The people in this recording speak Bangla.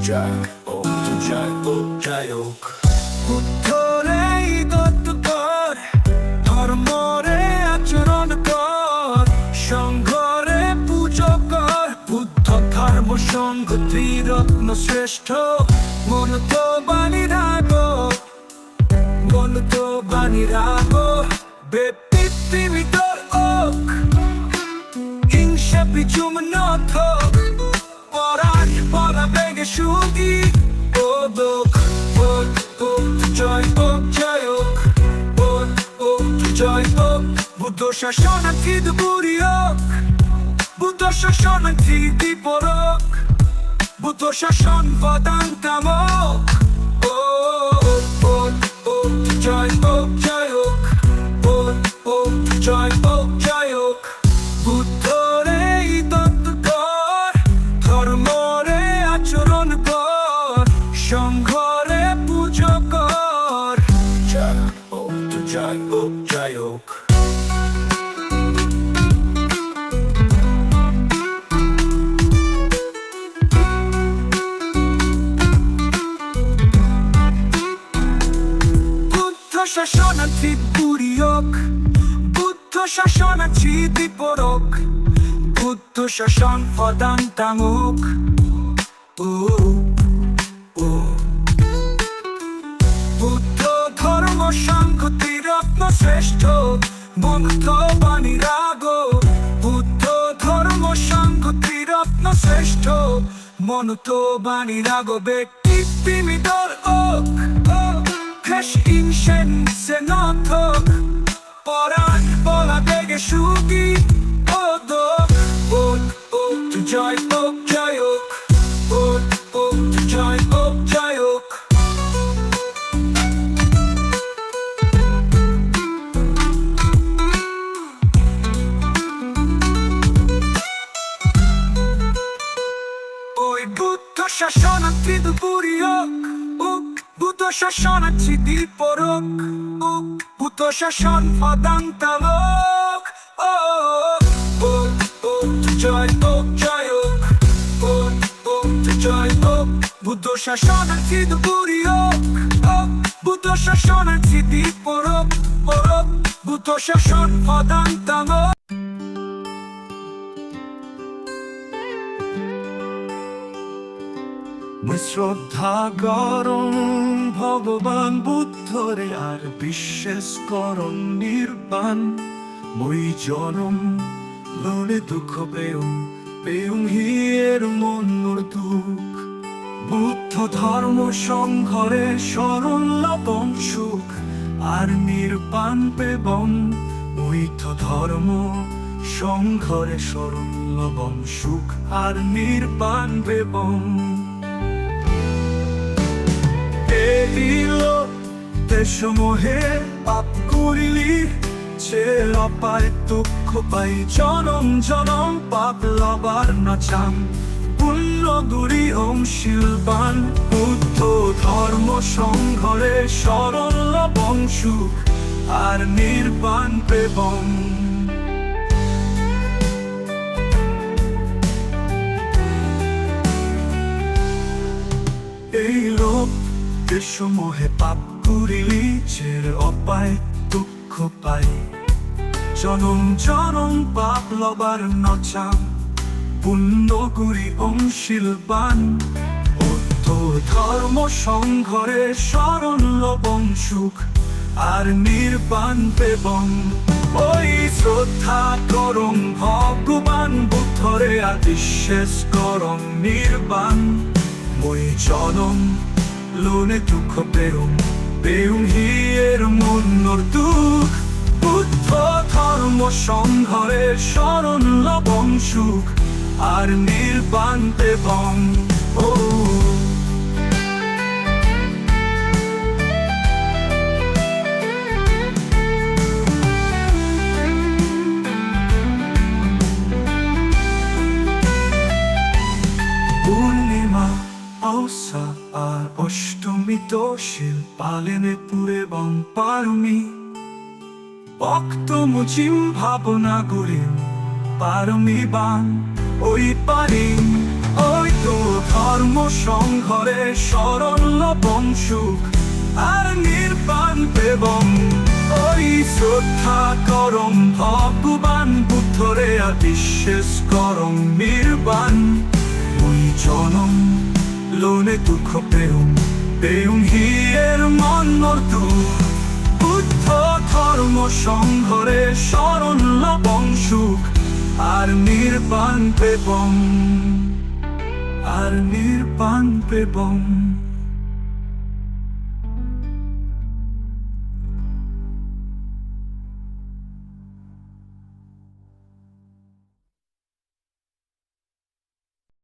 জয়ক বুদ্ধরে ইদত কর, ধর্মরে আচরণ কর, সংঘরে পূজা কর। বুদ্ধ ধর্ম সংঘ ত্রিরত্ন শ্রেষ্ঠ, মনত বাণী রাগ, মনত বাণী রাগ। বেপিত্রিমিতর ওক, হিংসা বিচুম নথক, পরাণ পরা বেগে সুগি ওদক। জয়ক জয়ক বুদ্ধ শাসনার্থী বুড়িয়ক, বুদ্ধ শাসনার্থী দীপরক, বুদ্ধ শাসন পদান্তামক। জয়ক জয়ক বুদ্ধরে ইদত কর, ধর্মরে আচরণ কর, সংঘরে পূজা কর। জয়ক বুদ্ধ শাসনার্থী বুড়িয়ক, বুদ্ধ শাসনার্থী দীপরক, বুদ্ধ শাসন পদান্তামুক। বুদ্ধ ধর্ম সংঘ ত্রিরত্ন শ্রেষ্ঠ, মন্ত বাণী রাগ। বুদ্ধ ধর্ম সংঘ ত্রিরত্ন শ্রেষ্ঠ, মনত বাণী রাগ। ব্যক্তি প্রেমিতর ওক, হেস ইনসেন সে নথক, পরাণ বলা বেগে সুগি ওদক। জয়ক জয়ক ওই বুদ্ধ শাসনার্থী বুড়িয়ক, বুদ্ধ শাসনার্থী দীপরক, বুদ্ধ শাসন পদান্তামক। জয়ক বুদ্ধ শাসনার্থী বুড়িয়ক, বুদ্ধ শাসনার্থী দীপরক, বুদ্ধ শাসন পদান্তামক। শ্রদ্ধা করং ভগবান বুদ্ধরে, আর বিশ্বাস করং নির্বাণ। মই জনম লনে দুঃখ পেয়ং হিয়ের মনুর দুঃখ। বুদ্ধ ধর্ম সংঘরে শরণ লবং সুখ, আর নির্বাণ পেবং। বৌদ্ধ ধর্ম সংঘরে শরণ লবং সুখ, আর নির্বাণ পেবং। দেশমোহে পাপ করিলি, সে অপায় দুঃখ পাই। জনম জনম পাপ লবার নাচাম, পুণ্য গুরি অংশীলবান। বুদ্ধ ধর্ম সংঘরে শরণ লবং সুখ, আর নির্বাণ পেবং। এই লোক দেশমোহে পাপ করিলি, ছের অপায় দুঃখ পাই। জনম জনম পাপ লবার নচাম, পুণ্য গুরি অংশীলবান। বুদ্ধ ধর্ম সংঘরে শরণ লবং সুখ, আর নির্বাণ পেবং। ওই শ্রদ্ধা করং ভগবান বুদ্ধরে, আর বিশ্বাস করং নির্বাণ। মই জনম লনে দুঃখ পেয়ং হিয়ের মনুর দুঃখ। বুদ্ধ ধর্ম সংঘরে শরণ লবং সুখ, আর নির্বাণ পেবং। পূর্ণিমা ঔসা আর অষ্টমী দোষিল পালেনে পুরে বং পারমি। ভক্ত মুচিম ভাবনা করিম পারমি বান। ওই পারিম ওই ধর্ম সংঘরে শরণ লবণ সুখ আর নির্বাণ পেবং ওই শ্রদ্ধা করম ভগবান বুদ্ধরে বিশ্বাস করম নির্বাণ ওই জনম লোনে দুঃখ পেউং হিয়ের মন মর্তু বুদ্ধ ধর্ম সংঘরে শরণ লবং সুখ আর নির্বাণ পেবং